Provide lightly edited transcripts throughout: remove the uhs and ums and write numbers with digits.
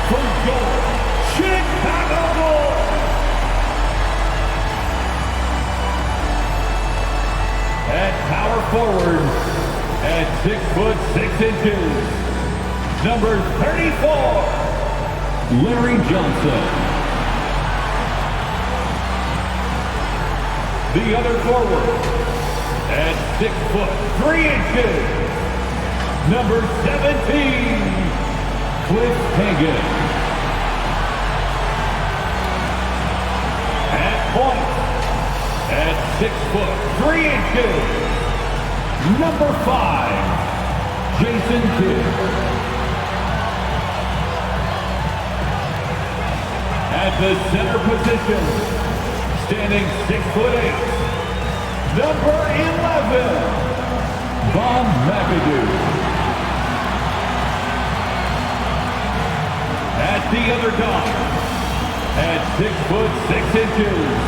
for your Chicago Bulls. At power forward, at 6'6", number 34, Larry Johnson. The other forward, at 6'3", number 17, Cliff Hagan. At point, at 6'3", number 5, Jason Kidd. At the center position, standing 6'8", number 11, Bob McAdoo. At the other guard, at 6'6",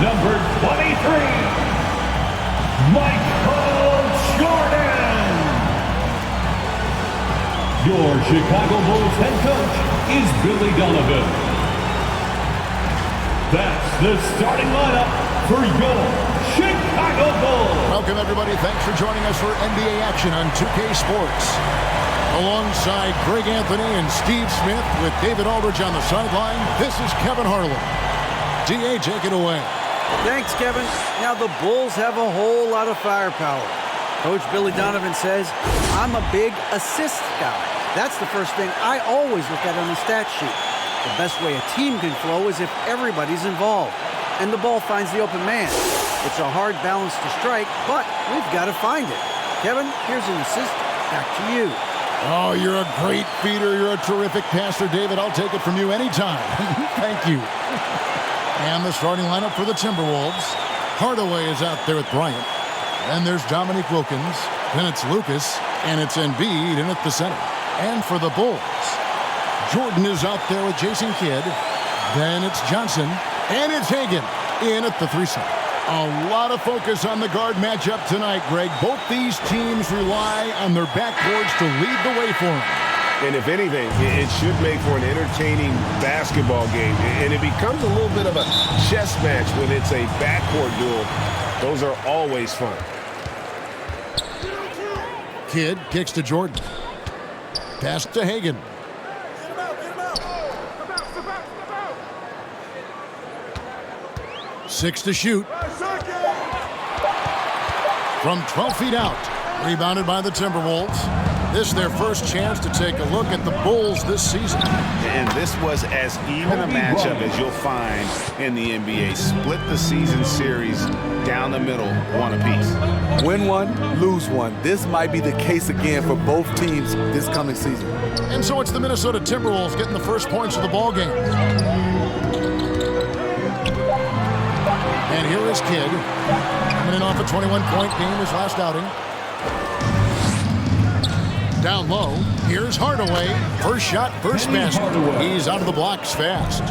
number 23, Michael Jordan. Your Chicago Bulls head coach is Billy Donovan. That's the starting lineup for your Chicago Bulls. Welcome, everybody. Thanks for joining us for NBA action on 2K Sports. Alongside Greg Anthony and Steve Smith with David Aldridge on the sideline, this is Kevin Harlan. D.A., take it away. Thanks, Kevin. Now, the Bulls have a whole lot of firepower. Coach Billy Donovan says, I'm a big assist guy. That's the first thing I always look at on the stat sheet. The best way a team can flow is if everybody's involved and the ball finds the open man. It's a hard balance to strike, but we've got to find it. Kevin, here's an assist. Back to you. Oh, you're a great feeder. You're a terrific passer, David. I'll take it from you anytime. Thank you. And the starting lineup for the Timberwolves. Hardaway is out there with Bryant. Then there's Dominique Wilkins. Then it's Lucas. And it's Embiid in at the center. And for the Bulls, Jordan is out there with Jason Kidd. Then it's Johnson. And it's Hagan in at the 3 slot. A lot of focus on the guard matchup tonight, Greg. Both these teams rely on their backboards to lead the way for them. And if anything, it should make for an entertaining basketball game. And it becomes a little bit of a chess match when it's a backcourt duel. Those are always fun. Kidd kicks to Jordan. Pass to Hagan. 6 to shoot. From 12 feet out. Rebounded by the Timberwolves. This their first chance to take a look at the Bulls this season. And this was as even a matchup as you'll find in the NBA. Split the season series down the middle, one apiece. Win one, lose one. This might be the case again for both teams this coming season. And so it's the Minnesota Timberwolves getting the first points of the ball game. And here is Kidd, coming in off a 21-point game his last outing. Down low, here's Hardaway. First shot, first basket. He's out of the blocks fast.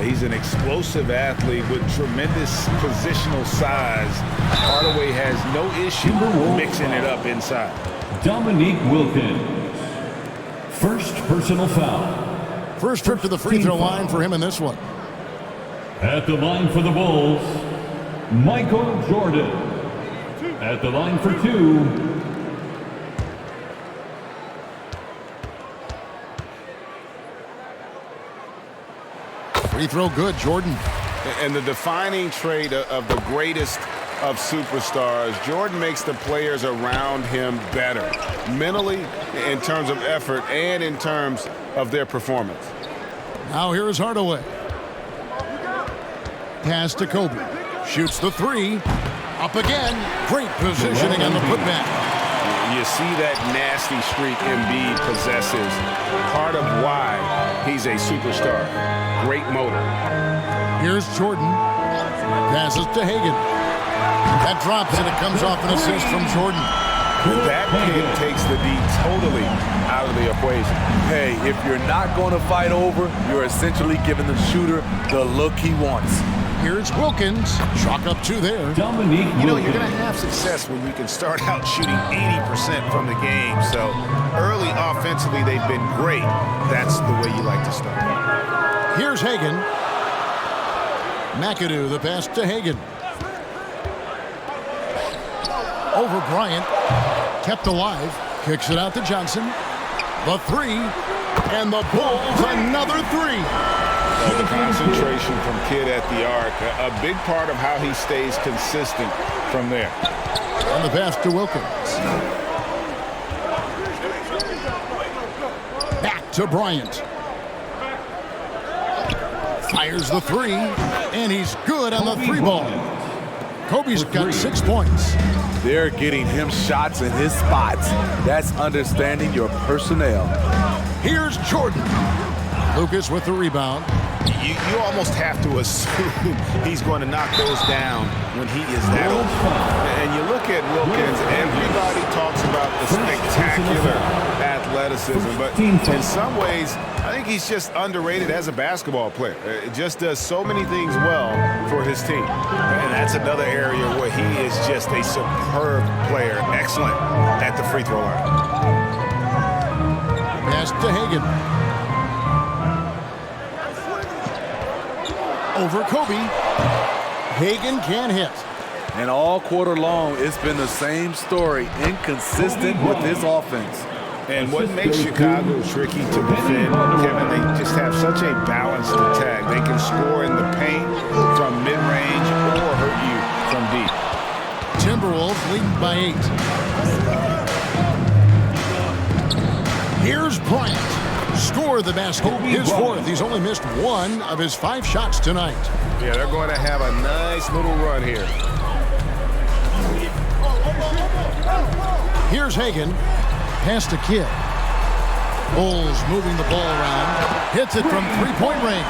He's an explosive athlete with tremendous positional size. Hardaway has no issue mixing it up inside. Dominique Wilkins. First personal foul. First trip to the free throw line for him in this one. At the line for the Bulls, Michael Jordan. At the line for 2, free throw good, Jordan. And the defining trait of the greatest of superstars, Jordan makes the players around him better, mentally, in terms of effort, and in terms of their performance. Now here is Hardaway. Pass to Kobe. Shoots the 3. Up again. Great positioning on the putback. You see that nasty streak Embiid possesses. Part of why he's a superstar. Great motor. Here's Jordan. Passes to Hagan. That drops and it comes off an assist from Jordan. That kid takes the D totally out of the equation. Hey, if you're not going to fight over, you're essentially giving the shooter the look he wants. Here's Wilkins. Chalk up 2 there. Dominique You know, Wilkins. you're going to have success when you can start out shooting 80% from the game. So early offensively, they've been great. That's the way you like to start. Here's Hagan. McAdoo, the pass to Hagan. Over Bryant. Kept alive. Kicks it out to Johnson. The 3. And the Bulls another 3. Well, the concentration from Kidd at the arc, a big part of how he stays consistent from there. And the pass to Wilkins. Back to Bryant. Fires the 3, and he's good on the 3 ball. Kobe's got 6 points. They're getting him shots in his spots. That's understanding your personnel. Here's Jordan. Lucas with the rebound. You almost have to assume he's going to knock those down when he is that open. And you look at Wilkins, everybody talks about the spectacular athleticism, but in some ways, I think he's just underrated as a basketball player. It just does so many things well for his team. And that's another area where he is just a superb player, excellent at the free throw line. Pass to Hagan. Over Kobe. Hagan can't hit. And all quarter long, it's been the same story, inconsistent with his offense. And what makes Chicago tricky to defend, Kevin, they just have such a balanced attack. They can score in the paint from mid-range or hurt you from deep. Timberwolves lead by 8. Here's Bryant. Score the basket. His 4th. He's only missed 1 of his 5 shots tonight. Yeah, they're going to have a nice little run here. Here's Hagan. Pass to Kidd. Bulls moving the ball around. Hits it from 3-point range.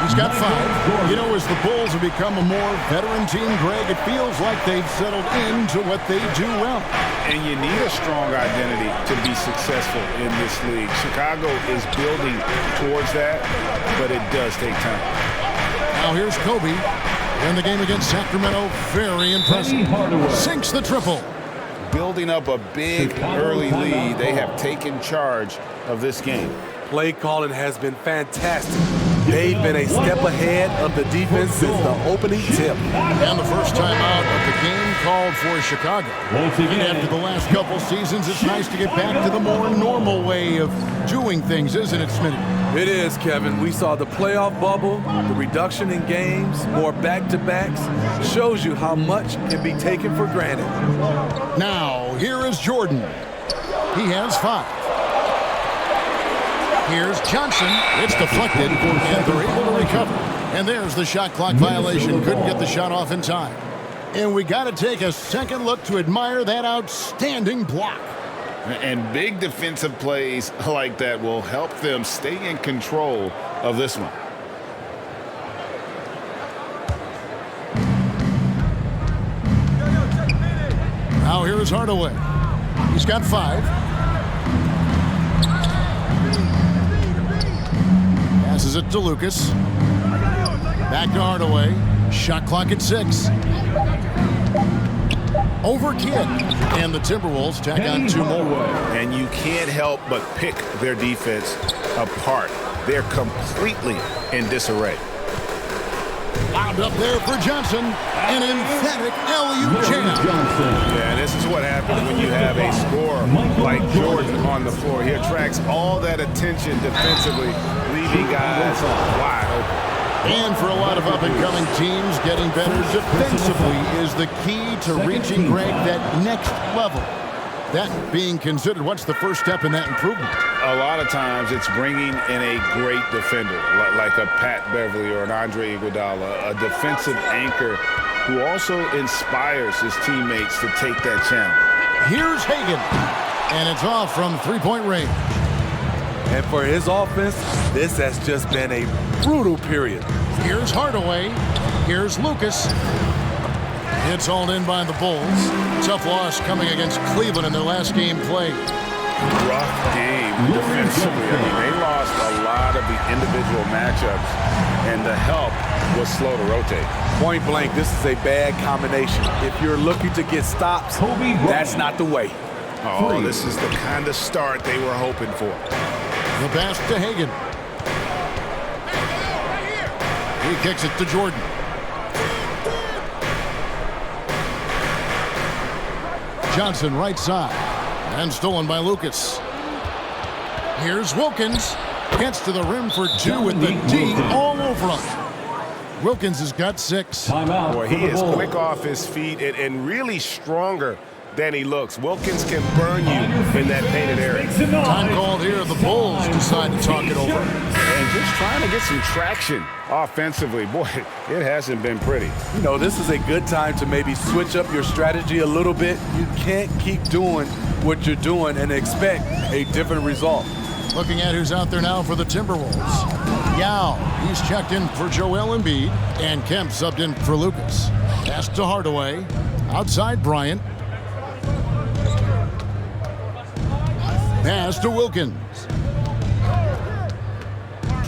He's got 5. You know, as the Bulls have become a more veteran team, Greg, it feels like they've settled into what they do well. And you need a strong identity to be successful in this league. Chicago is building towards that, but it does take time. Now here's Kobe. In the game against Sacramento, very impressive. Sinks the triple. Building up a big early lead, they have taken charge of this game. Play calling has been fantastic. They've been a step ahead of the defense since the opening tip. And the first time out of the game called for Chicago. And after the last couple seasons, it's nice to get back to the more normal way of doing things, isn't it, Smitty? It is, Kevin. We saw the playoff bubble, the reduction in games, more back-to-backs. Shows you how much can be taken for granted. Now, here is Jordan. He has 5. Here's Johnson. It's deflected, and they're able to recover. And there's the shot clock violation. Couldn't get the shot off in time. And we got to take a second look to admire that outstanding block. And big defensive plays like that will help them stay in control of this one. Now here is Hardaway. He's got 5. Passes it to Lucas. Back to Hardaway. Shot clock at 6. Over Kidd. And the Timberwolves tack on 2 more. And you can't help but pick their defense apart. They're completely in disarray. Wound up there for Johnson. An emphatic alley-oop jam. Yeah, this is what happens when you have a scorer like Jordan on the floor. He attracts all that attention defensively, leaving guys wide open. And for a lot of up-and-coming teams, getting better defensively is the key to reaching, Greg, that next level. That being considered, what's the first step in that improvement? A lot of times it's bringing in a great defender, like a Pat Beverly or an Andre Iguodala, a defensive anchor who also inspires his teammates to take that challenge. Here's Hagan, and it's off from 3-point range. And for his offense, this has just been a brutal period. Here's Hardaway. Here's Lucas. It's hauled in by the Bulls. Tough loss coming against Cleveland in their last game played. Rough game defensively. I mean, they lost a lot of the individual matchups, and the help was slow to rotate. Point blank, this is a bad combination. If you're looking to get stops, that's not the way. Oh, this is the kind of start they were hoping for. The pass to Hagan. He kicks it to Jordan. Johnson right side. And stolen by Lucas. Here's Wilkins. Gets to the rim for two with the D all over him. Wilkins has got 6. Timeout. Boy, he is quick off his feet and really stronger than he looks. Wilkins can burn you in that painted area. Time called here. The Bulls decide to talk it over. And just trying to get some traction offensively. Boy, it hasn't been pretty. You know, this is a good time to maybe switch up your strategy a little bit. You can't keep doing what you're doing and expect a different result. Looking at who's out there now for the Timberwolves. Yao, he's checked in for Joel Embiid, and Kemp subbed in for Lucas. Pass to Hardaway. Outside Bryant. Pass to Wilkins.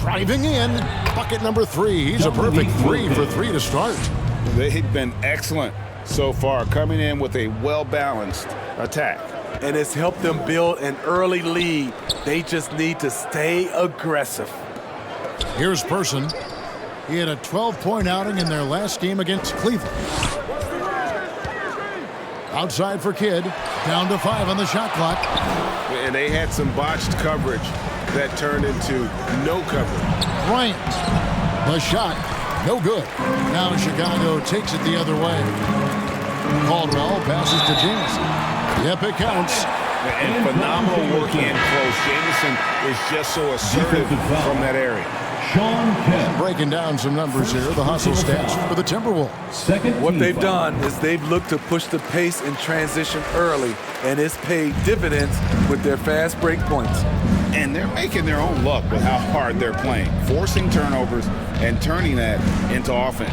Driving in. Bucket number 3. He's a perfect 3 for 3 to start. They've been excellent so far, coming in with a well-balanced attack. And it's helped them build an early lead. They just need to stay aggressive. Here's Person. He had a 12-point outing in their last game against Cleveland. Outside for Kidd. Down to 5 on the shot clock. And they had some botched coverage that turned into no coverage. Bryant. The shot. No good. Now Chicago takes it the other way. Caldwell passes to Jamison. Yep, it counts. And phenomenal work in close. Jamison is just so assertive from that area. Sean Kemp. Breaking down some numbers here. The hustle stats for the Timberwolves. What they've done is they've looked to push the pace in transition early, and it's paid dividends with their fast break points. And they're making their own luck with how hard they're playing, forcing turnovers and turning that into offense.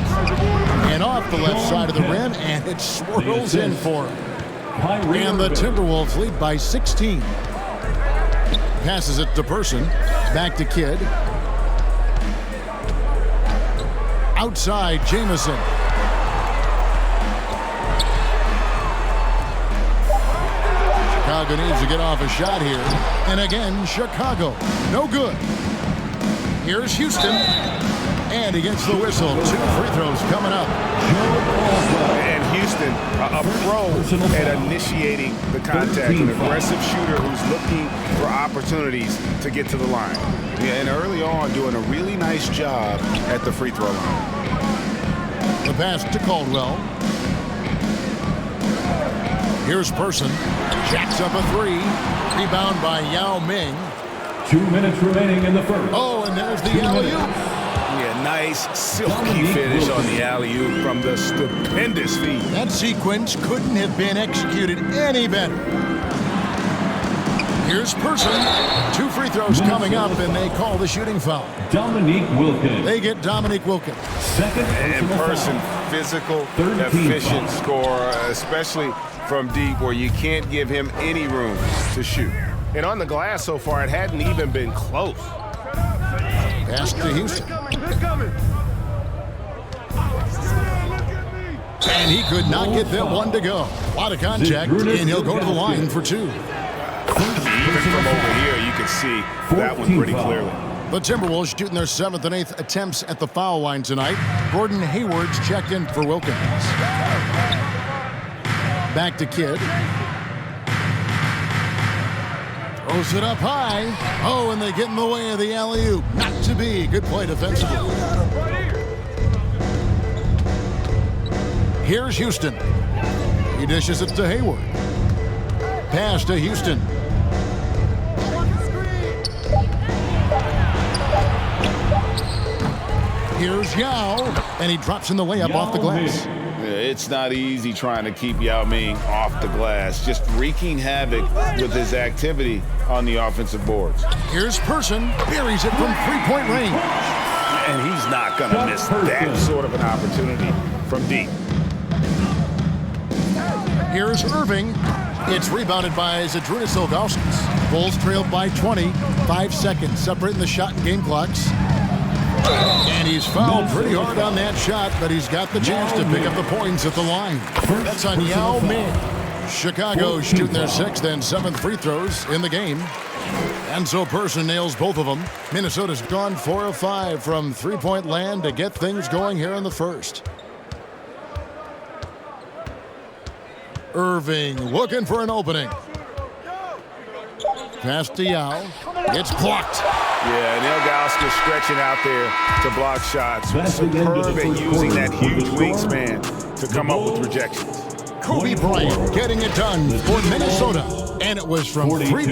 And off the left side of the rim, and it swirls in for him. And the Timberwolves lead by 16. Passes it to Person. Back to Kidd. Outside, Jamison. Chicago needs to get off a shot here. And again, Chicago. No good. Here's Houston. And he gets the whistle. 2 free throws coming up. And Houston, a pro at initiating the contact. An aggressive shooter who's looking for opportunities to get to the line. Yeah, and early on, doing a really nice job at the free throw line. The pass to Caldwell. Here's Person. Jacks up a 3. Rebound by Yao Ming. 2 minutes remaining in the first. Oh, and there's the alley-oop. Yeah, nice silky finish on the alley-oop from the stupendous feed. That sequence couldn't have been executed any better. Here's Person. 2 free throws coming up, and they call the shooting foul. Dominique Wilkins. They get Dominique Wilkins. Second And Person, physical, efficient scorer, especially from deep where you can't give him any room to shoot. And on the glass so far, it hadn't even been close. Pass to Houston. And he could not get that one to go. A lot of contact, and he'll go to the line for 2. Even from over here, you can see that one pretty clearly. The Timberwolves shooting their 7th and 8th attempts at the foul line tonight. Gordon Hayward's checked in for Wilkins. Back to Kidd. Throws it up high. Oh, and they get in the way of the alley-oop. Not to be. Good play defensively. Here's Houston. He dishes it to Hayward. Pass to Houston. Here's Yao, and he drops in the layup off the glass. It's not easy trying to keep Yao Ming off the glass, just wreaking havoc with his activity on the offensive boards. Here's Person, buries it from 3-point range. And he's not going to miss that sort of an opportunity from deep. Here's Irving, It's rebounded by Zydrunas Ilgauskas. Bulls trailed by 20. 5 seconds separating the shot and game clocks. And he's fouled pretty hard on that shot, but he's got the chance to pick up the points at the line. That's on Yao Ming. Chicago shooting their 6th and 7th free throws in the game. And so Person nails both of them. Minnesota's gone 4 of 5 from three-point land to get things going here in the first. Irving looking for an opening. Pass to Yao. It's blocked. Yeah, and Ilgauskas stretching out there to block shots. Superb at using that huge wingspan to come up with rejections. Kobe Bryant getting it done for Minnesota. And it was from 3.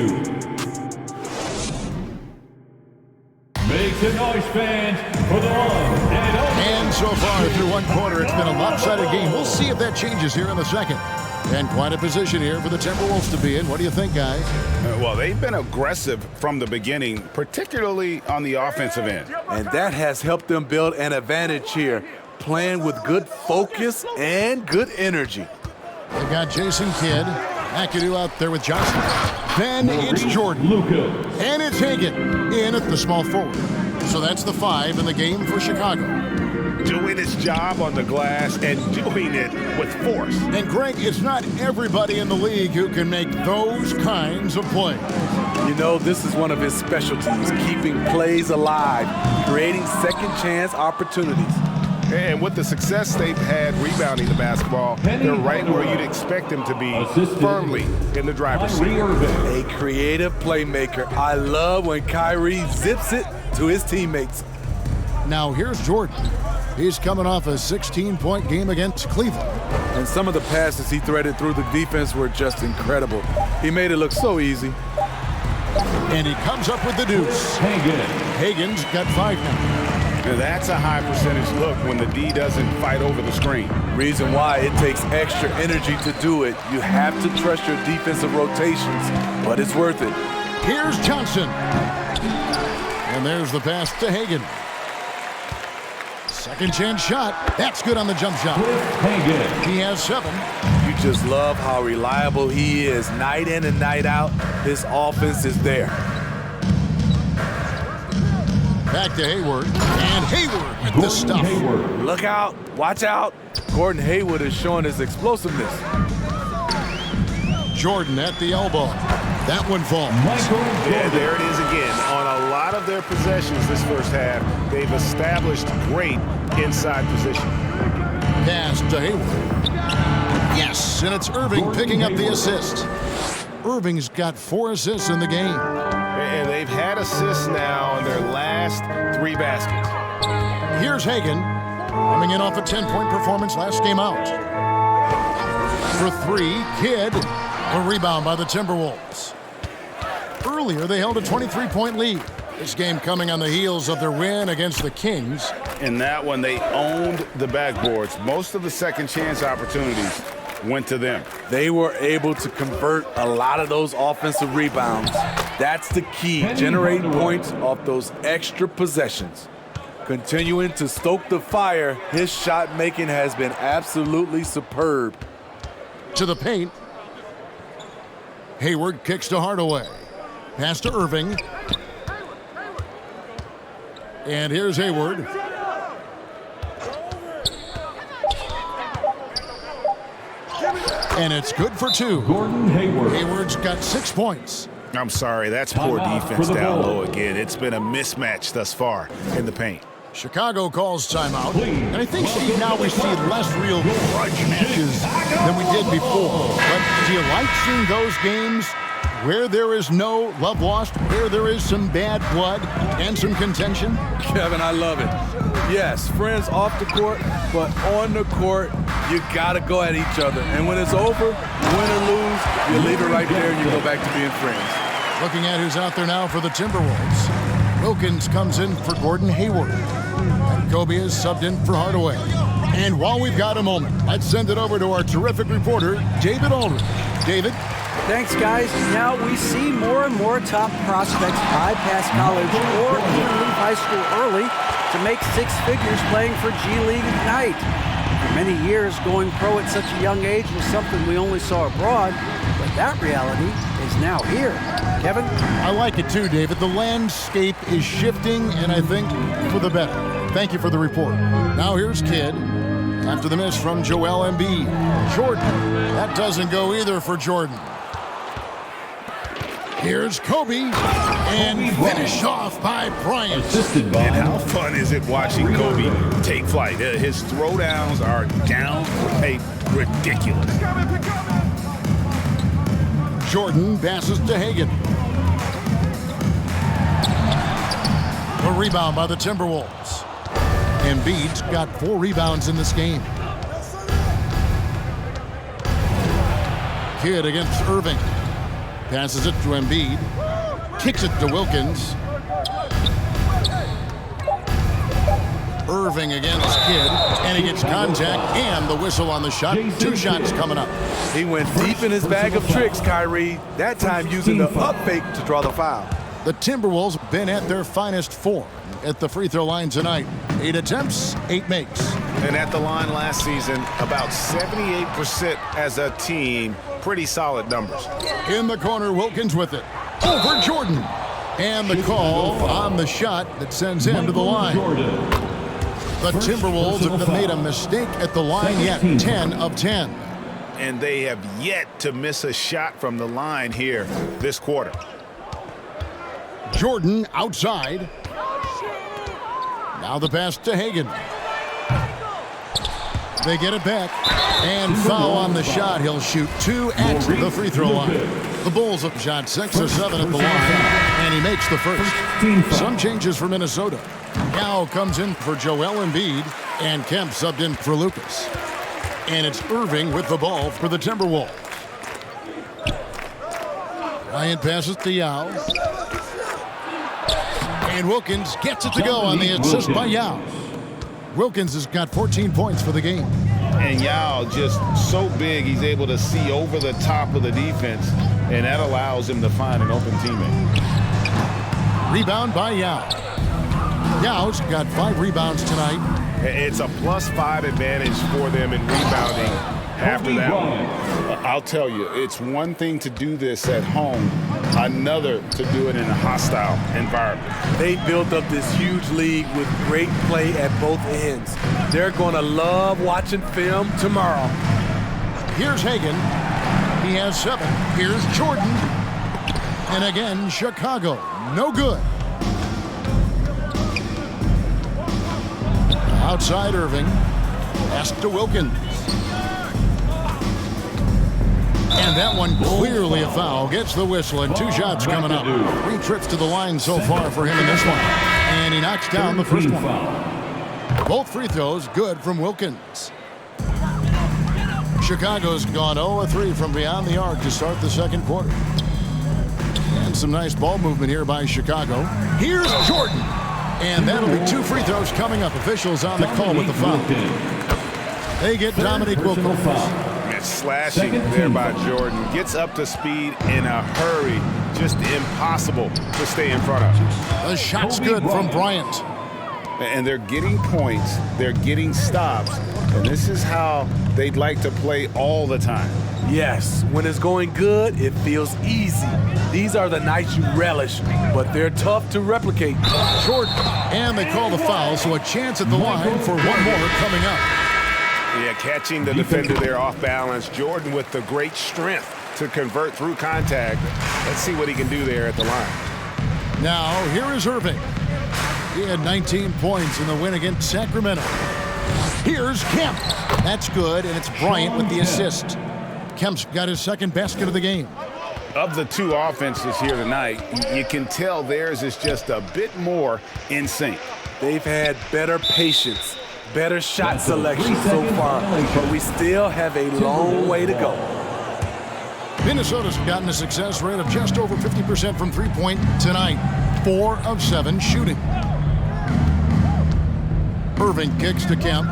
Make some noise, fans, for the one and only. And so far through one quarter, it's been a lopsided game. We'll see if that changes here in the second. And quite a position here for the Timberwolves to be in. What do you think, guys? Well, they've been aggressive from the beginning, particularly on the offensive end. And that has helped them build an advantage here, playing with good focus and good energy. They've got Jason Kidd. McAdoo out there with Johnson. Then it's Jordan. Lucas. And it's Hagan in at the small forward. So that's the 5 in the game for Chicago. Doing his job on the glass and doing it with force. And Greg, it's not everybody in the league who can make those kinds of plays. You know, this is one of his specialties, keeping plays alive, creating second chance opportunities. And with the success they've had rebounding the basketball, they're right where you'd expect them to be, firmly in the driver's seat. A creative playmaker. I love when Kyrie zips it to his teammates. Now here's Jordan. He's coming off a 16-point game against Cleveland. And some of the passes he threaded through the defense were just incredible. He made it look so easy. And he comes up with the deuce. Hagan's got 5 now. Now that's a high percentage look when the D doesn't fight over the screen. Reason why it takes extra energy to do it. You have to trust your defensive rotations, but it's worth it. Here's Johnson. And there's the pass to Hagan. Second chance shot. That's good on the jump shot. He has 7. You just love how reliable he is night in and night out. His offense is there. Back to Hayward. And Hayward with the stuff. Look out. Watch out. Gordon Hayward is showing his explosiveness. Jordan at the elbow. That one falls. Yeah, there it is again. On a lot of their possessions this first half, they've established great inside position. Pass to Hayward. Yes, and it's Irving picking up the assist. Irving's got 4 assists in the game. And they've had assists now in their last 3 baskets. Here's Hagan, coming in off a 10-point performance last game out. For 3, Kidd. A rebound by the Timberwolves. Earlier, they held a 23-point lead. This game coming on the heels of their win against the Kings. In that one, they owned the backboards. Most of the second chance opportunities went to them. They were able to convert a lot of those offensive rebounds. That's the key, generating points off those extra possessions. Continuing to stoke the fire, his shot making has been absolutely superb. To the paint. Hayward kicks to Hardaway. Pass to Irving. And here's Hayward. And it's good for 2. Gordon Hayward. Hayward's got 6 points. I'm sorry, that's poor defense down low again. It's been a mismatch thus far in the paint. Chicago calls timeout. And I think, Steve, now we see less real grudge matches than we did before. But do you like seeing those games where there is no love lost, where there is some bad blood and some contention? Kevin, I love it. Yes, friends off the court, but on the court, you got to go at each other. And when it's over, win or lose, you leave it right there and you go back to being friends. Looking at who's out there now for the Timberwolves. Wilkins comes in for Gordon Hayward. And Kobe is subbed in for Hardaway. And while we've got a moment, let's send it over to our terrific reporter, David Aldridge. David? Thanks, guys. Now we see more and more top prospects bypass college or even leave high school early to make 6 figures playing for G League Ignite. For many years, going pro at such a young age was something we only saw abroad, but that reality is now here. Kevin? I like it too, David. The landscape is shifting, and I think for the better. Thank you for the report. Now here's Kidd. After the miss from Joel Embiid. Jordan. That doesn't go either for Jordan. Here's Kobe. And finished off by Bryant. Assisted by. And how fun is it watching Kobe take flight? His throwdowns are downright ridiculous. Jordan passes to Hagan. A rebound by the Timberwolves. Embiid's got 4 rebounds in this game. Kidd against Irving. Passes it to Embiid. Kicks it to Wilkins. Irving against Kidd. And he gets contact and the whistle on the shot. 2 shots coming up. He went deep in his bag of tricks, Kyrie, that time using the up fake to draw the foul. The Timberwolves have been at their finest form at the free throw line tonight. 8 attempts, 8 makes. And at the line last season, about 78% as a team. Pretty solid numbers. In the corner, Wilkins with it. Over Jordan. And the call on the shot that sends him to the line. The Timberwolves have made a mistake at the line yet. 10 of 10. And they have yet to miss a shot from the line here this quarter. Jordan outside. Now the pass to Hagan. They get it back. And foul on the shot. He'll shoot 2 at the free throw line. The Bulls have shot 6 or 7 at the line. And he makes the first. Some changes for Minnesota. Now comes in for Joel Embiid. And Kemp subbed in for Lucas. And it's Irving with the ball for the Timberwolves. Bryant passes to Yao. And Wilkins gets it to go on the assist by Yao. Wilkins has got 14 points for the game. And Yao just so big, he's able to see over the top of the defense, and that allows him to find an open teammate. Rebound by Yao. Yao's got 5 rebounds tonight. It's a +5 advantage for them in rebounding after that one. I'll tell you, it's one thing to do this at home, another to do it in a hostile environment. They built up this huge league with great play at both ends. They're going to love watching film tomorrow. Here's Hagan. He has 7. Here's Jordan. And again, Chicago. No good. Outside Irving. Pass to Wilkins. And that one clearly a foul. Gets the whistle and 2 shots coming up. 3 trips to the line so far for him in this one. And he knocks down the first one. Both free throws good from Wilkins. Chicago's gone 0-3 from beyond the arc to start the second quarter. And some nice ball movement here by Chicago. Here's Jordan. And that'll be 2 free throws coming up. Officials on the call with the foul. They get Dominique Wilkins. Slashing there by Jordan. Gets up to speed in a hurry. Just impossible to stay in front of. The shot's good from Bryant. And they're getting points. They're getting stops. And this is how they'd like to play all the time. Yes, when it's going good, it feels easy. These are the nights you relish, but they're tough to replicate. Jordan. And they call the foul, so a chance at the line for one more coming up. Yeah, catching the defender there off balance. Jordan with the great strength to convert through contact. Let's see what he can do there at the line. Now, here is Irving. He had 19 points in the win against Sacramento. Here's Kemp. That's good, and it's Bryant with the assist. Kemp's got his 2nd basket of the game. Of the 2 offenses here tonight, you can tell theirs is just a bit more in sync. They've had better patience, better shot selection so far, but we still have a long way to go. Minnesota's gotten a success rate of just over 50% from three-point tonight. 4 of 7 shooting. Irving kicks to Kemp.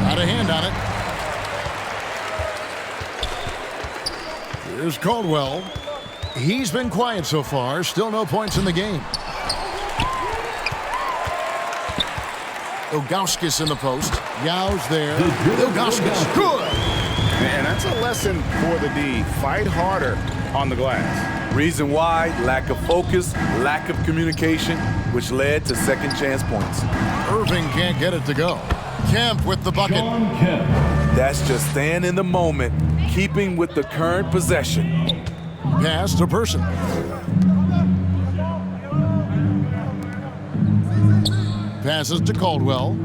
Got a hand on it. Here's Caldwell. He's been quiet so far. Still no points in the game. Ilgauskas in the post. Yau's there. Ilgauskas, good. And that's a lesson for the D. Fight harder on the glass. Reason why? Lack of focus, lack of communication, which led to second chance points. Irving can't get it to go. Kemp with the bucket. John Kemp. That's just staying in the moment, keeping with the current possession. Pass to Person. Passes to Caldwell.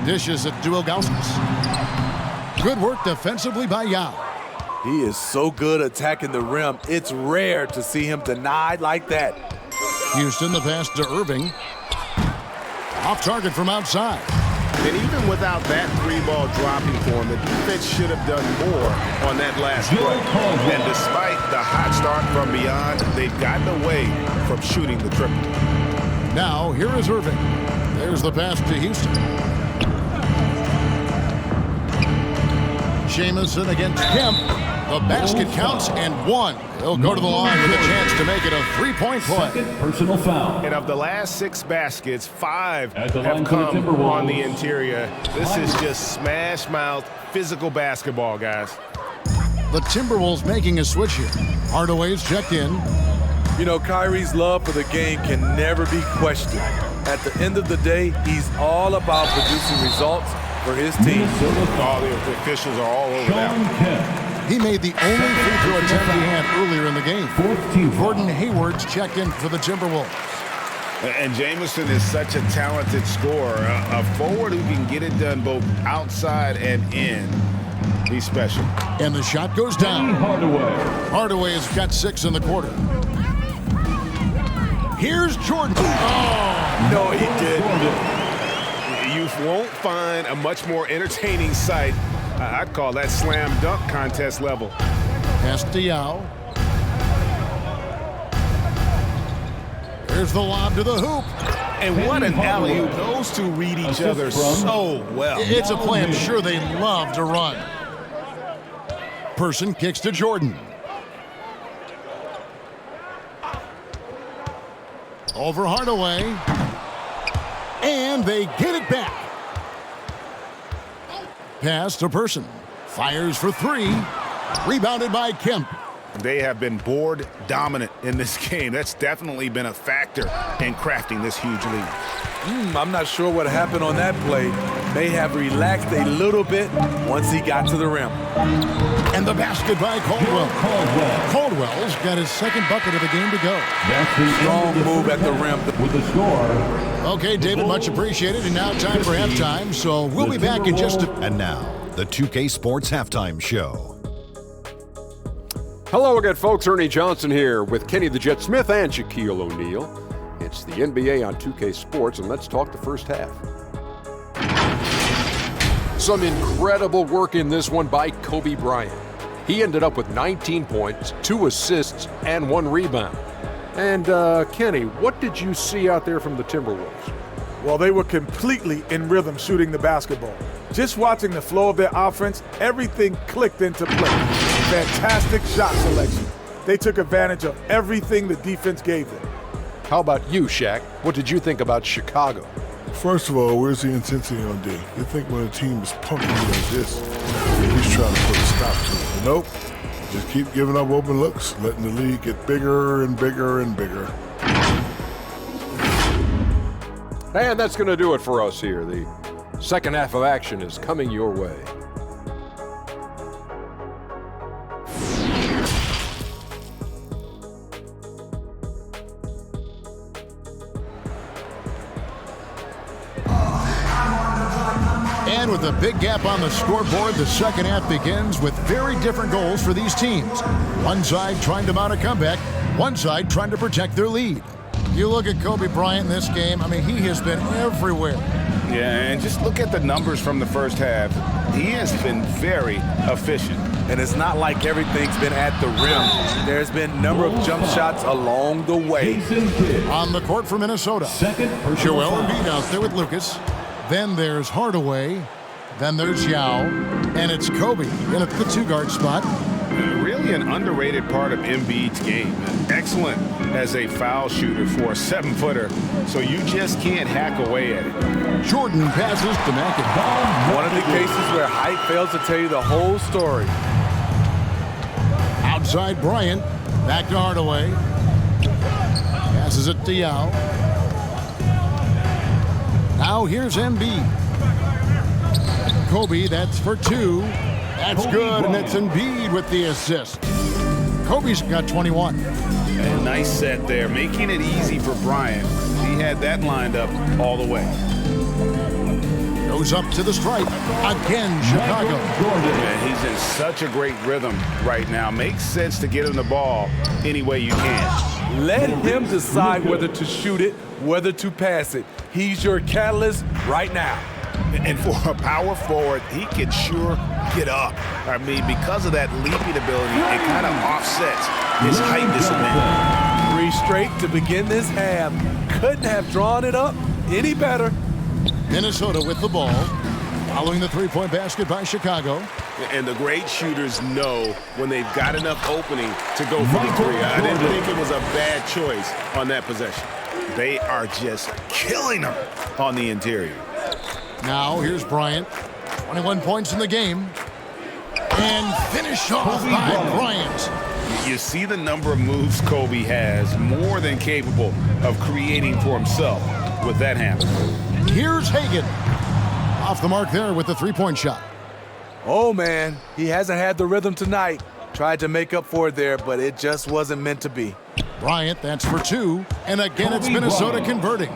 Dishes it to Ilgauskas. Good work defensively by Yao. He is so good attacking the rim. It's rare to see him denied like that. Houston, the pass to Irving. Off target from outside. And even without that three-ball dropping for him, the defense should have done more on that last play. And despite the hot start from beyond, they've gotten away from shooting the triple. Now, here is Irving. There's the pass to Houston. Jamison against Kemp. The basket counts and one. He'll go to the line with a chance to make it a three-point play. Second personal foul. And of the last 6 baskets, 5 At the have line for the come Timberwolves. on the interior. This is just smash-mouth physical basketball, guys. The Timberwolves making a switch here. Hardaway's checked in. You know, Kyrie's love for the game can never be questioned. At the end of the day, he's all about producing results for his team. All the officials are all over John that. Kemp. He made the only free throw attempt he had earlier in the game. Fourth team foul. Gordon Hayward's checked in for the Timberwolves. And Jamison is such a talented scorer, a forward who can get it done both outside and in. He's special. And the shot goes down. Hardaway. Hardaway has got 6 in the quarter. Here's Jordan. Oh, No, he didn't. You won't find a much more entertaining sight. I'd call that slam dunk contest level. pass to Yao. There's the lob to the hoop. And what an alley-oop. Those two read each other so well. It's a play I'm sure they love to run. Person kicks to Jordan. Over Hardaway. And they get it back. Pass to Person. Fires for 3. Rebounded by Kemp. They have been board dominant in this game. That's definitely been a factor in crafting this huge lead. I'm not sure what happened on that play. May have relaxed a little bit once he got to the rim. And the basket by Caldwell. Caldwell's got his second bucket of the game to go. That's the Strong move at the rim. with the score. Okay, David, much appreciated. And now time for halftime, so we'll be back in just a... And now, the 2K Sports Halftime Show. Hello again, folks. Ernie Johnson here with Kenny the Jet Smith and Shaquille O'Neal. It's the NBA on 2K Sports, and let's talk the first half. Some incredible work in this one by Kobe Bryant. He ended up with 19 points, 2 assists, and 1 rebound. And, Kenny, what did you see out there from the Timberwolves? Well, they were completely in rhythm shooting the basketball. Just watching the flow of their offense, everything clicked into place. Fantastic shot selection. They took advantage of everything the defense gave them. How about you, Shaq? What did you think about Chicago? First of all, where's the intensity on D? You think when a team is pumping you like this, he's trying to put a stop to it. But nope. Just keep giving up open looks, letting the league get bigger and bigger and bigger. And that's going to do it for us here. The second half of action is coming your way. And with a big gap on the scoreboard, the second half begins with very different goals for these teams. One side trying to mount a comeback, one side trying to protect their lead. You look at Kobe Bryant in this game, I mean, he has been everywhere. Yeah, and just look at the numbers from the first half. He has been very efficient. And it's not like everything's been at the rim. There's been a number of jump shots along the way. On the court for Minnesota, Joel Embiid out there with Lucas. Then there's Hardaway. Then there's Yao. And it's Kobe in at the 2-guard spot. Really really an underrated part of Embiid's game. Excellent as a foul shooter for a 7-footer, so you just can't hack away at it. Jordan passes to McAdoo. One of the cases where height fails to tell you the whole story. Outside Bryant. Back to Hardaway. Passes it to Yao. Now here's Embiid. Kobe, that's for 2. That's good, and it's Embiid with the assist. Kobe's got 21. A nice set there, making it easy for Bryant. He had that lined up all the way. Goes up to the stripe. Again, Chicago. Yeah, he's in such a great rhythm right now. Makes sense to get him the ball any way you can. Let him decide whether to shoot it, whether to pass it. He's your catalyst right now. And for a power forward, he can sure get up. I mean, because of that leaping ability, it kind of offsets his height disadvantage. 3 straight to begin this half. Couldn't have drawn it up any better. Minnesota with the ball. Following the three-point basket by Chicago. And the great shooters know when they've got enough opening to go for the 3. I didn't think it was a bad choice on that possession. They are just killing them on the interior. Now here's Bryant. 21 points in the game. And finish off by Bryant. You see the number of moves Kobe has, more than capable of creating for himself with that handle. Here's Hagan. Off the mark there with the three-point shot. Oh, man, he hasn't had the rhythm tonight. Tried to make up for it there, but it just wasn't meant to be. Bryant, that's for 2. And again, it's Minnesota converting.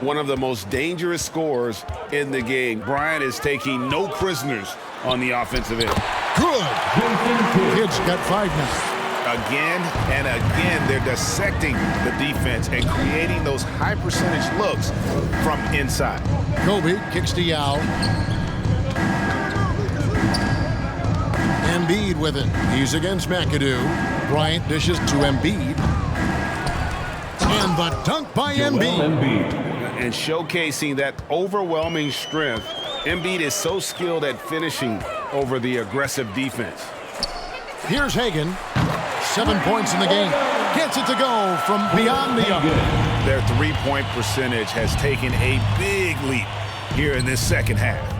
One of the most dangerous scorers in the game. Bryant is taking no prisoners on the offensive end. Good. Kid's got 5 now. Again and again, they're dissecting the defense and creating those high-percentage looks from inside. Kobe kicks to Yao. Embiid with it. He's against McAdoo. Bryant dishes to Embiid. And the dunk by Embiid. And showcasing that overwhelming strength, Embiid is so skilled at finishing over the aggressive defense. Here's Hagan. 7 points in the game. Gets it to go from beyond the arc. Their three-point percentage has taken a big leap here in this second half.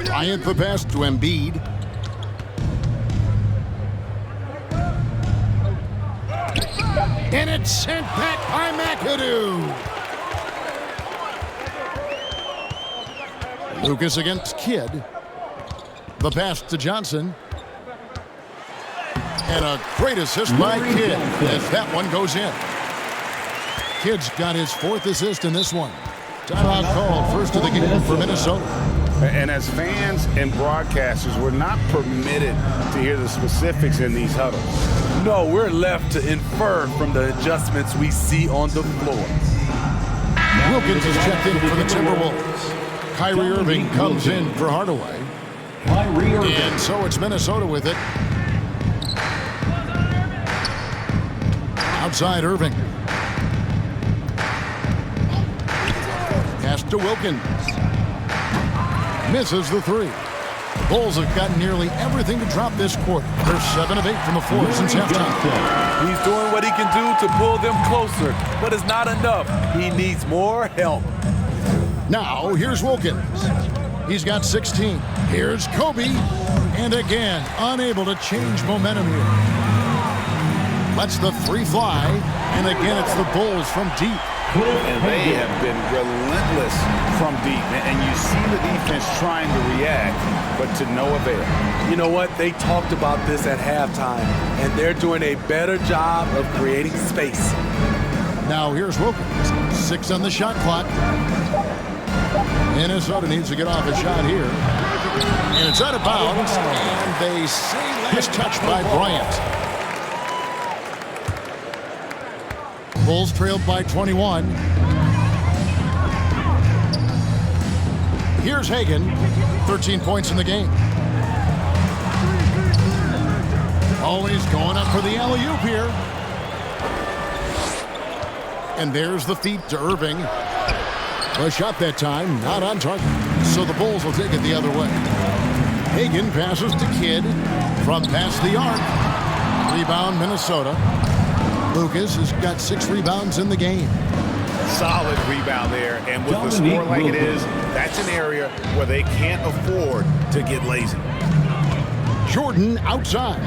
Bryant the pass to Embiid. And it's sent back by McAdoo. Lucas against Kidd. The pass to Johnson. And a great assist by Kidd as that one goes in. Kidd's got his 4th assist in this one. Timeout called, first of the game for Minnesota. And as fans and broadcasters, we're not permitted to hear the specifics in these huddles. No, we're left to infer from the adjustments we see on the floor. Wilkins is checked in for the Timberwolves. Kyrie Irving comes in for Hardaway. And so it's Minnesota with it. Outside Irving. Pass to Wilkins. Misses the 3. The Bulls have gotten nearly everything to drop this quarter. They're 7 of 8 from the floor since halftime. He's doing what he can do to pull them closer, but it's not enough. He needs more help. Now, here's Wilkins. He's got 16. Here's Kobe. And again, unable to change momentum here. Lets the 3 fly. And again, it's the Bulls from deep. And they have been relentless from deep. And you see the defense trying to react, but to no avail. You know what? They talked about this at halftime, and they're doing a better job of creating space. Now here's Wilkins. 6 on the shot clock. Minnesota needs to get off a shot here. And it's out of bounds. And they say last touch by Bryant. Bulls trailed by 21. Here's Hagan. 13 points in the game. Always going up for the alley-oop here. And there's the feed to Irving. A shot that time, not on target. So the Bulls will take it the other way. Hagan passes to Kidd. from past the arc. Rebound, Minnesota. Lucas has got 6 rebounds in the game. Solid rebound there, and with the score like it is, that's an area where they can't afford to get lazy. Jordan outside.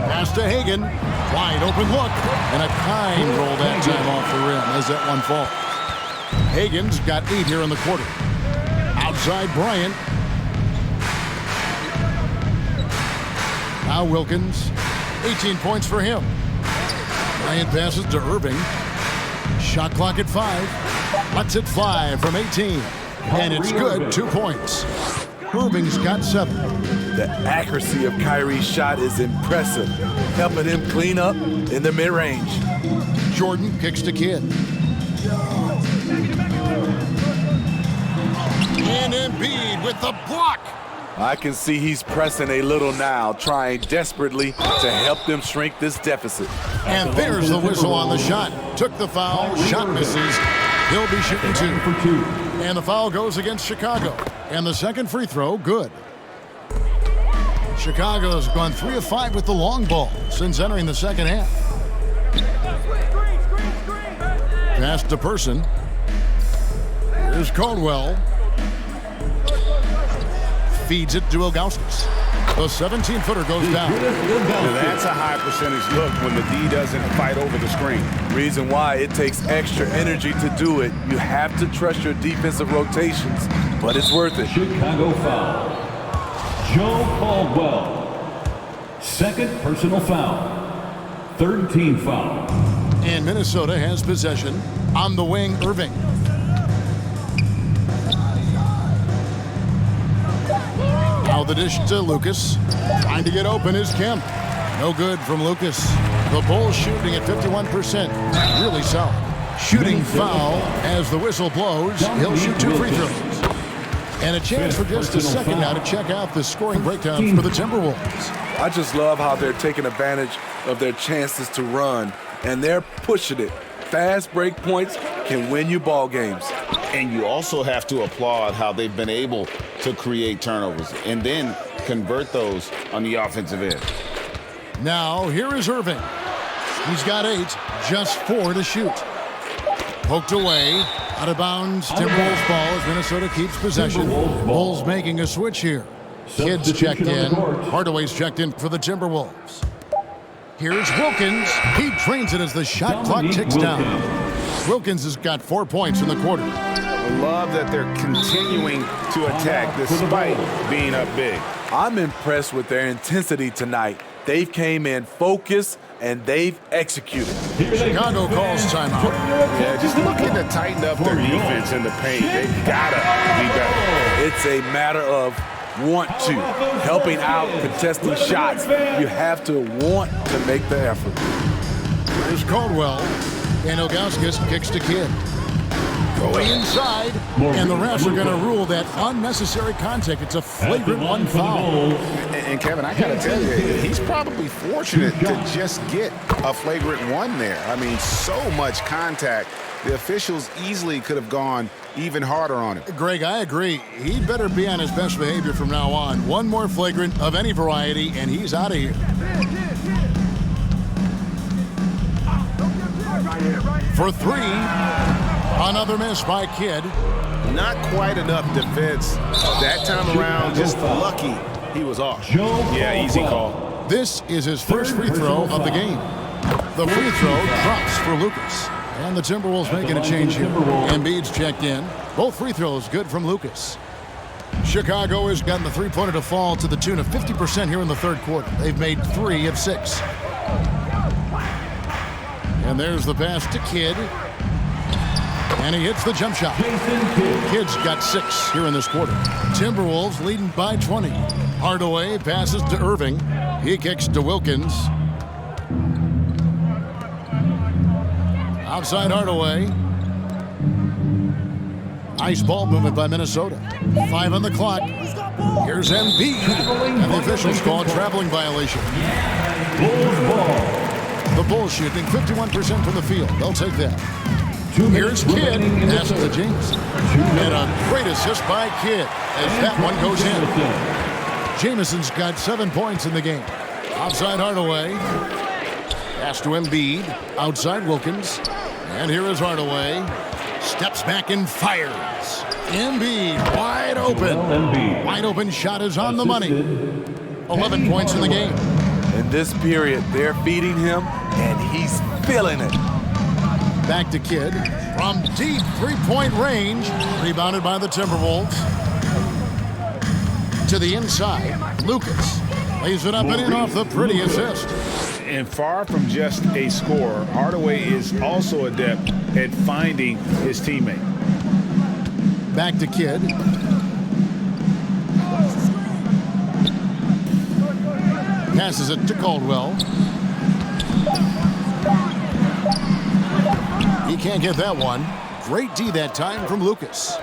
Pass to Hagan. Wide open look. And a kind roll that time off the rim as that one falls. Hagan's got 8 here in the quarter. Outside Bryant. Now Wilkins. 18 points for him. Bryant passes to Irving. Shot clock at 5. Lets it fly from 18. And it's good. 2 points. Irving's got 7. The accuracy of Kyrie's shot is impressive, helping him clean up in the mid-range. Jordan kicks to Kidd. And Embiid with the block. I can see he's pressing a little now, trying desperately to help them shrink this deficit. And there's the whistle on the shot. Took the foul, shot misses. He'll be shooting 2. And the foul goes against Chicago. And the second free throw, good. Chicago has gone 3 of 5 with the long ball since entering the second half. Pass to Person. Here's Caldwell. Feeds it to Ilgauskas. The 17-footer goes down. That's a high percentage look when the D doesn't fight over the screen. Reason why it takes extra energy to do it. You have to trust your defensive rotations, but it's worth it. Chicago foul. Joe Caldwell. Second personal foul. Third team foul. And Minnesota has possession. On the wing, Irving. Now the dish to Lucas. Trying to get open is Kemp. No good from Lucas. The Bulls shooting at 51%. Really solid. Shooting foul as the whistle blows. He'll shoot 2 free throws. And a chance for just a second now to check out the scoring breakdown for the Timberwolves. I just love how they're taking advantage of their chances to run, and they're pushing it. Fast break points can win you ball games. And you also have to applaud how they've been able to create turnovers and then convert those on the offensive end. Now, here is Irving. He's got 8, just 4 to shoot. Poked away, out of bounds, Timberwolves ball as Minnesota keeps possession. Bulls making a switch here. Kidd's checked in. Hardaway's checked in for the Timberwolves. Here's Wilkins. He trains it as the shot clock ticks down. Wilkins has got 4 points in the quarter. I love that they're continuing to attack despite being up big. I'm impressed with their intensity tonight. They've came in focused and they've executed. Chicago calls timeout. Yeah, just looking to tighten up their defense in the paint. They've got to be better. It's a matter of want to. Helping out, contesting shots. You have to want to make the effort. Here's Caldwell. And Ilgauskas kicks to Kidd. Going inside. And the refs are going to rule that unnecessary contact. It's a flagrant 1 foul. And Kevin, I got to tell you, he's probably fortunate to just get a flagrant 1 there. I mean, so much contact. The officials easily could have gone even harder on him. Greg, I agree. He'd better be on his best behavior from now on. 1 more flagrant of any variety, and he's out of here. For 3, another miss by Kidd. Not quite enough defense that time around. Just lucky he was off. Yeah, easy call. This is his first free throw of the game. The free throw drops for Lucas. And the Timberwolves making a change here. Embiid's checked in. Both free throws good from Lucas. Chicago has gotten the three-pointer to fall to the tune of 50% here in the third quarter. They've made 3 of 6. And there's the pass to Kidd. And he hits the jump shot. Kidd's got 6 here in this quarter. Timberwolves leading by 20. Hardaway passes to Irving. He kicks to Wilkins. Outside Hardaway. Nice ball movement by Minnesota. 5 on the clock. Here's Embiid. And the officials call a traveling violation. The Bulls shooting 51% from the field. They'll take that. Here's Kidd. Pass to Jameson. And a great assist by Kidd as that one goes in. Jameson's got 7 points in the game. Outside Hardaway. Pass to Embiid. Outside Wilkins. And here is Hardaway. Steps back and fires. Embiid wide open. Wide open shot is on the money. 11 points in the game. In this period, they're feeding him, and he's feeling it. Back to Kidd. From deep three-point range. Rebounded by the Timberwolves. To the inside. Lucas lays it up and in off the pretty assist. And far from just a scorer, Hardaway is also adept at finding his teammate. Back to Kidd. Passes it to Caldwell. He can't get that one. Great D that time from Lucas.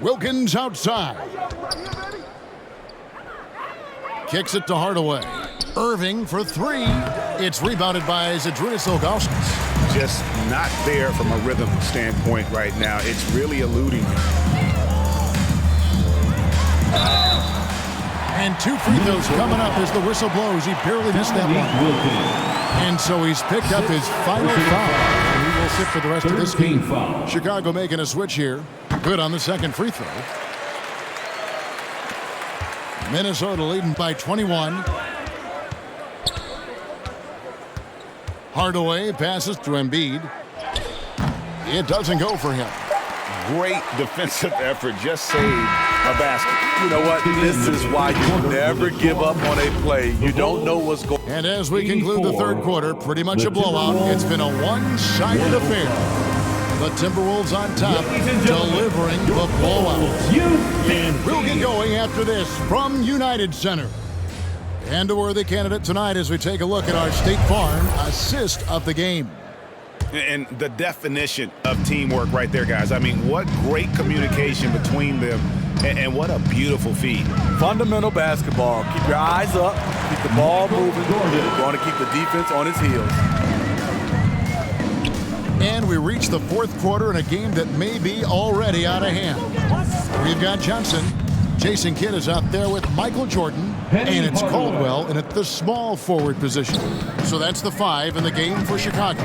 Wilkins outside. Kicks it to Hardaway. Irving for three. It's rebounded by Zydrunas Ilgauskas. Just not there from a rhythm standpoint right now. It's really eluding him. And 2 free throws coming up as the whistle blows. He barely missed that one. And so he's picked up his final foul. And he will sit for the rest of this game. Chicago making a switch here. Good on the second free throw. Minnesota leading by 21. Hardaway passes to Embiid. It doesn't go for him. Great defensive effort. Just saved a basket. You know what? This is why you never give up on a play. You don't know what's going on. And as we conclude the third quarter, pretty much a blowout. It's been a one-sided affair. The Timberwolves on top, delivering the blowout. And we'll get going after this from United Center. And a worthy candidate tonight as we take a look at our State Farm assist of the game. And the definition of teamwork right there, guys. I mean, what great communication between them, and what a beautiful feed. Fundamental basketball. Keep your eyes up. Keep the ball moving. You're going to keep the defense on its heels. And we reach the fourth quarter in a game that may be already out of hand. We've got Johnson. Jason Kidd is out there with Michael Jordan. And it's Caldwell in at the small forward position. So that's the 5 in the game for Chicago.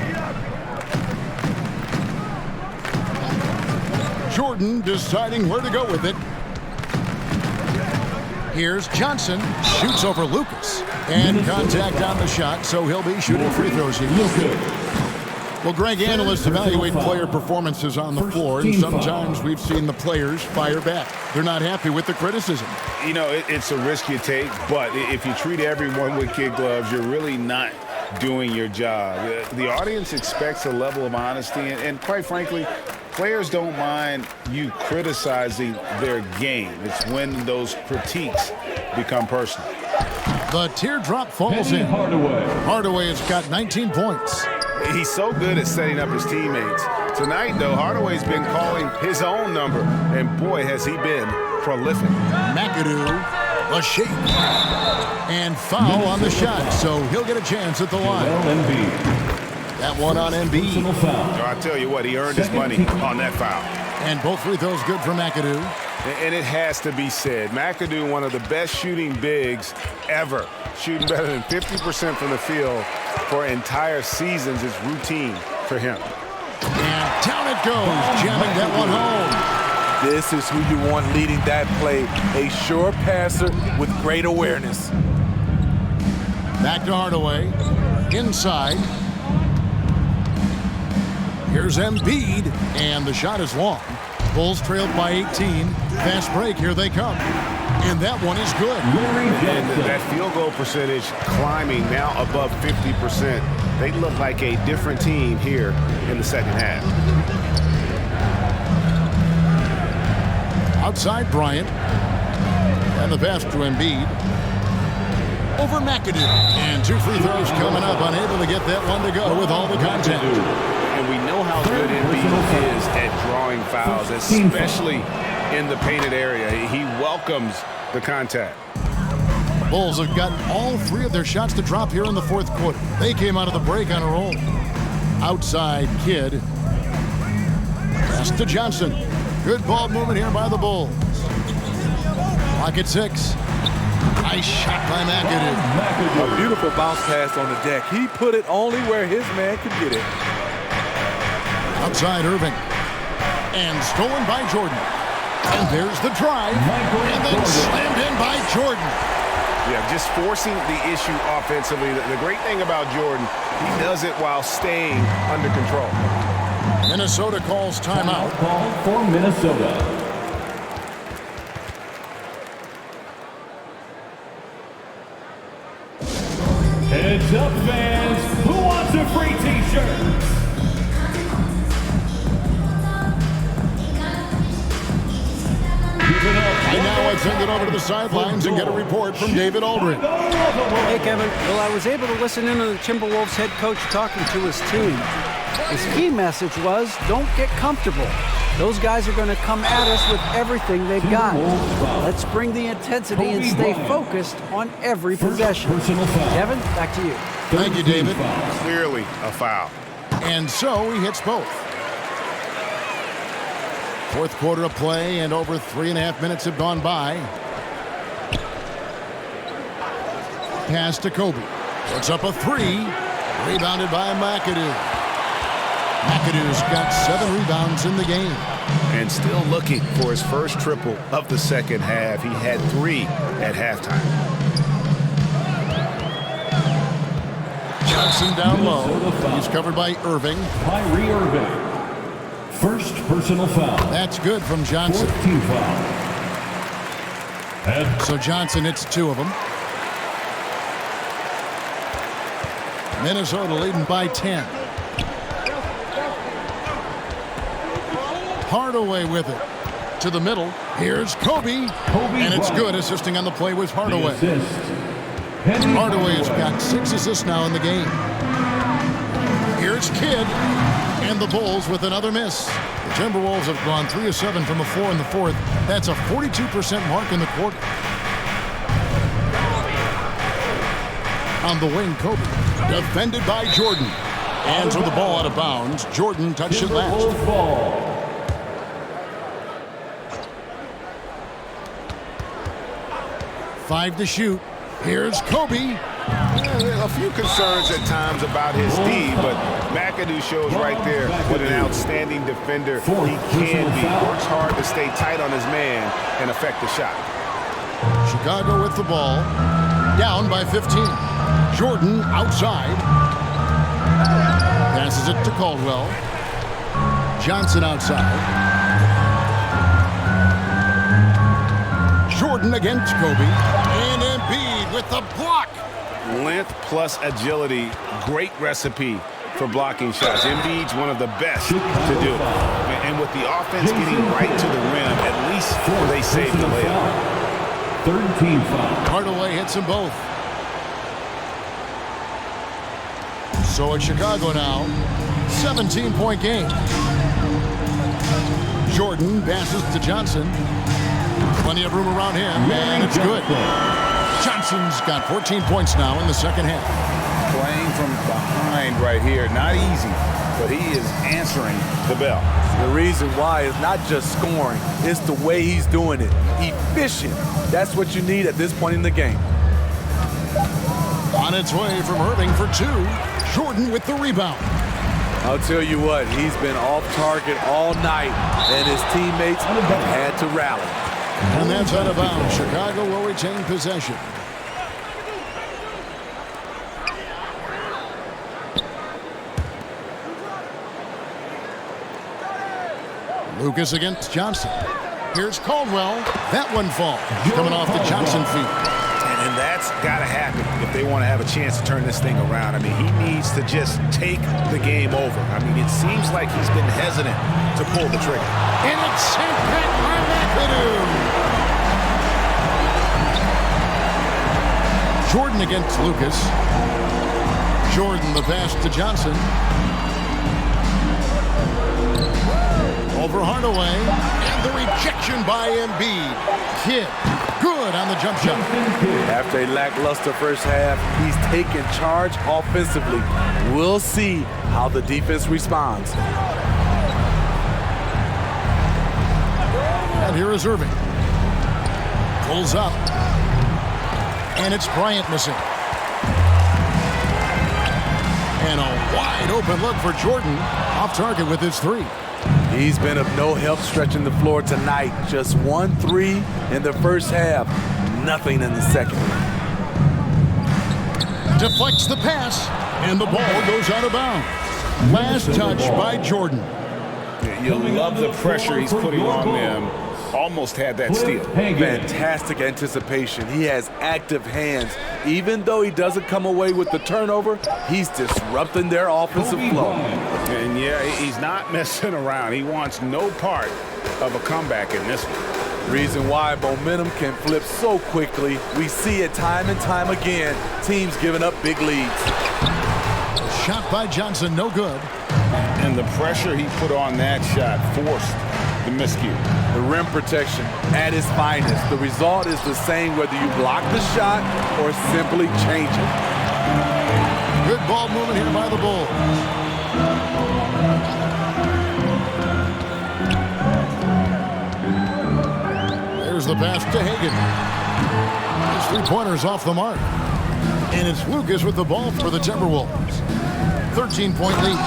Jordan deciding where to go with it. Here's Johnson. Shoots over Lucas. And contact on the shot, so he'll be shooting free throws here. Well, Greg, analysts evaluate player performances on the floor, and sometimes we've seen the players fire back. They're not happy with the criticism. You know, it's a risk you take, but if you treat everyone with kid gloves, you're really not doing your job. The audience expects a level of honesty, and quite frankly, players don't mind you criticizing their game. It's when those critiques become personal. The teardrop falls in. Hardaway has got 19 points. He's so good at setting up his teammates. Tonight, though, Hardaway's been calling his own number, and boy, has he been prolific. McAdoo, a shake, and foul on the shot, so he'll get a chance at the line. That one on Embiid. So I tell you what, he earned his money on that foul. And both free throws good for McAdoo. And it has to be said, McAdoo, one of the best shooting bigs ever. Shooting better than 50% from the field for entire seasons is routine for him. And down it goes, jamming that one home. This is who you want leading that play. A sure passer with great awareness. Back to Hardaway. Inside. Here's Embiid, and the shot is long. Bulls trailed by 18. Fast break, here they come. And that one is good. And that field goal percentage climbing now above 50%. They look like a different team here in the second half. Outside Bryant. And the pass to Embiid. Over McAdoo. And 2 free throws coming up. Unable to get that one to go with all the contact. And we know how good Embiid is at drawing fouls, especially in the painted area. He welcomes the contact. Bulls have gotten all 3 of their shots to drop here in the fourth quarter. They came out of the break on a roll. Outside Kidd. Pass to Johnson. Good ball movement here by the Bulls. Clock at 6. Nice shot by McAdoo. A beautiful bounce pass on the deck. He put it only where his man could get it. Outside Irving. And stolen by Jordan. And there's the drive. And then slammed in by Jordan. Yeah, just forcing the issue offensively. The great thing about Jordan, he does it while staying under control. Minnesota calls timeout. Call for Minnesota. Heads up, fans. Who wants a free t-shirt? And now I send it over to the sidelines and get a report from David Aldridge. Hey, Kevin. Well, I was able to listen in on the Timberwolves head coach talking to his team. His key message was, don't get comfortable. Those guys are going to come at us with everything they've got. Let's bring the intensity and stay focused on every possession. Kevin, back to you. Thank you, David. Clearly a foul. And so he hits both. Fourth quarter of play, and over 3.5 minutes have gone by. Pass to Kobe. Puts up a 3. Rebounded by McAdoo. McAdoo's got 7 rebounds in the game. And still looking for his first triple of the second half. He had 3 at halftime. Johnson down low. He's covered by Irving. Kyrie Irving. First personal foul. That's good from Johnson. 14 foul. And So Johnson hits 2 of them. Minnesota leading by 10. Hardaway with it. To the middle. Here's Kobe. And it's good. Assisting on the play was Hardaway. Hardaway has got 6 assists now in the game. Here's Kidd. And the Bulls with another miss. The Timberwolves have gone 3 of 7 from the floor in the fourth. That's a 42% mark in the quarter. On the wing, Kobe. Defended by Jordan. And threw the ball out of bounds. Jordan touched it last. Timberwolves ball. Five to shoot. Here's Kobe. A few concerns at times about his D, but McAdoo shows right there what an outstanding defender he can be. Works hard to stay tight on his man and affect the shot. Chicago with the ball. Down by 15. Jordan outside. Passes it to Caldwell. Johnson outside. Jordan against Kobe. And Embiid with the block. Length plus agility, great recipe for blocking shots. Embiid's one of the best to do it. And with the offense getting right to the rim, at least they saved the layup. 13 foul. Hardaway hits them both. So it's Chicago now. 17-point game. Jordan passes to Johnson. Plenty of room around him, and it's good. Johnson's got 14 points now in the second half. Playing from behind right here, not easy, but he is answering the bell. The reason why is not just scoring, it's the way he's doing it. Efficient. That's what you need at this point in the game. On its way from Irving for 2. Jordan with the rebound. I'll tell you what, he's been off target all night, and his teammates have had to rally. And that's out of bounds. Chicago will retain possession. Lucas against Johnson. Here's Caldwell. That one falls. Coming off the Johnson feet. And that's got to happen if they want to have a chance to turn this thing around. I mean, he needs to just take the game over. I mean, it seems like he's been hesitant to pull the trigger. And it's sent back by McAdoo. Jordan against Lucas. Jordan the pass to Johnson. Over Hardaway. And the rejection by Embiid. Kidd. Good on the jump shot. After a lackluster first half, he's taken charge offensively. We'll see how the defense responds. And here is Irving. Pulls up. And it's Bryant missing. And a wide open look for Jordan. Off target with his three. He's been of no help stretching the floor tonight. Just 1 3 in the first half. Nothing in the second. Deflects the pass. And the ball goes out of bounds. Last touch by Jordan. You love the pressure he's putting on them. Almost had that steal. Fantastic anticipation. He has active hands. Even though he doesn't come away with the turnover, he's disrupting their offensive flow. And yeah, he's not messing around. He wants no part of a comeback in this one. Reason why momentum can flip so quickly. We see it time and time again. Teams giving up big leads. Shot by Johnson, no good. And the pressure he put on that shot forced the miscue. The rim protection at its finest. The result is the same whether you block the shot or simply change it. Good ball movement here by the Bulls. There's the pass to Hagan. His three-pointer's off the mark. And it's Lucas with the ball for the Timberwolves. 13-point lead.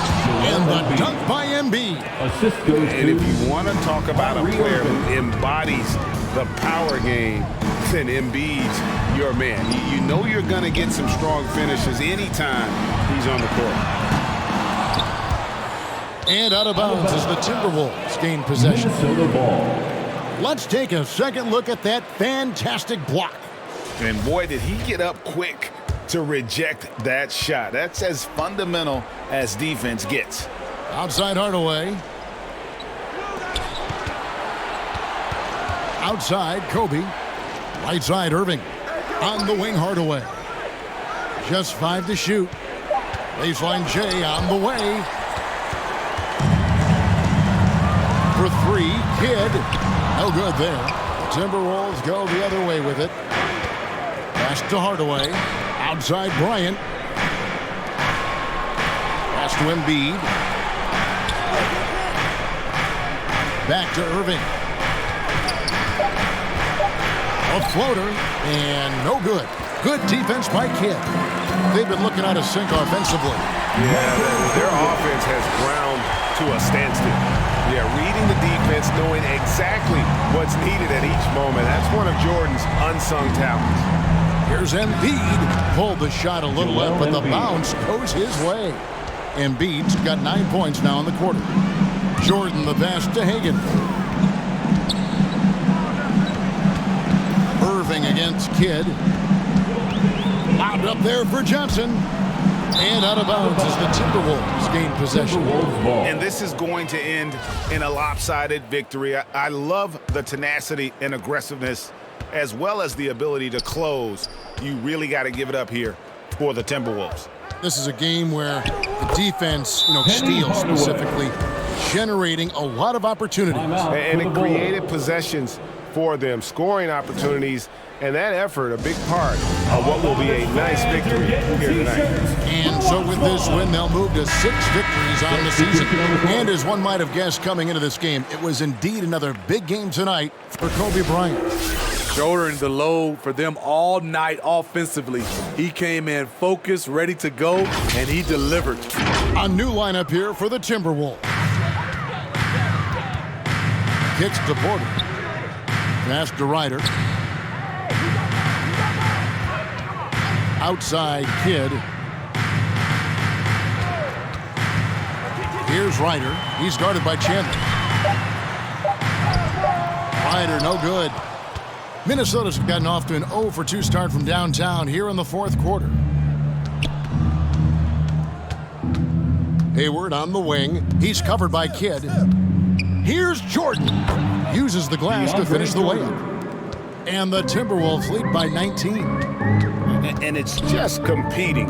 And the dunk by Embiid. Assist goes And if you want to talk about a player who embodies the power game, then Embiid's your man. You know you're going to get some strong finishes anytime he's on the court. And out of bounds as the Timberwolves gain possession. Minnesota ball. Let's take a second look at that fantastic block. And boy, did he get up quick to reject that shot. That's as fundamental as defense gets. Outside Hardaway. Outside Kobe. Right side Irving. On the wing Hardaway. Just 5 to shoot. Baseline Jay on the way. For 3, Kidd. No good there. The Timberwolves go the other way with it. Pass to Hardaway. Outside Bryant. Pass to Embiid. Back to Irving. A floater, and no good. Good defense by Kidd. They've been looking out of sync offensively. Yeah, their offense has ground to a standstill. Yeah, reading the defense, knowing exactly what's needed at each moment. That's one of Jordan's unsung talents. Here's Embiid. Pulled the shot a little left, but the bounce goes his way. Embiid's got 9 points now in the quarter. Jordan the pass to Hagan. Irving against Kidd. Lobbed up there for Johnson. And out of bounds as the Timberwolves gain possession. And this is going to end in a lopsided victory. I love the tenacity and aggressiveness as well as the ability to close. You really got to give it up here for the Timberwolves. This is a game where the defense, steals specifically, generating a lot of opportunities. And it created possessions for them, scoring opportunities, and that effort a big part of what will be a nice victory here tonight. And so with this win, they'll move to 6 victories on the season. And as one might have guessed coming into this game, it was indeed another big game tonight for Kobe Bryant. Shouldering the load for them all night offensively. He came in focused, ready to go, and he delivered. A new lineup here for the Timberwolves. Kicks to Porter. Pass to Ryder. Outside Kidd. Here's Ryder. He's guarded by Chandler. Ryder, no good. Minnesota's gotten off to an 0-for-2 start from downtown here in the fourth quarter. Hayward on the wing. He's covered by Kidd. Here's Jordan. Uses the glass to finish the layup. And the Timberwolves lead by 19. And it's just competing,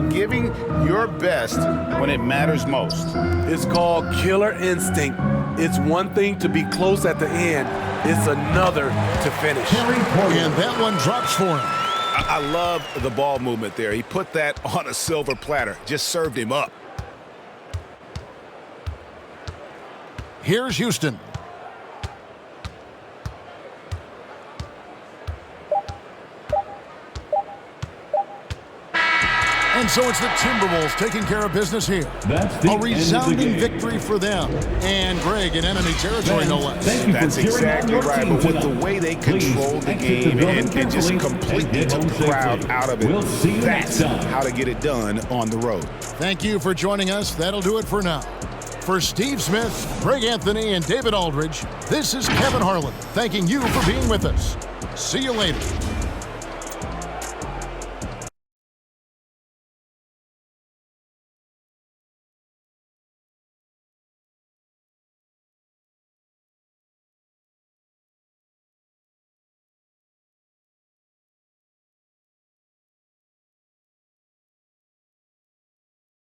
giving your best when it matters most. It's called killer instinct. It's one thing to be close at the end. It's another to finish. And that one drops for him. I love the ball movement there. He put that on a silver platter. Just served him up. Here's Houston. And so it's the Timberwolves taking care of business here. A resounding victory for them. And Greg in enemy territory, no less. That's exactly right. But with the way they controlled the game and just completely took the crowd out of it, that's how to get it done on the road. Thank you for joining us. That'll do it for now. For Steve Smith, Greg Anthony, and David Aldridge, this is Kevin Harlan thanking you for being with us. See you later.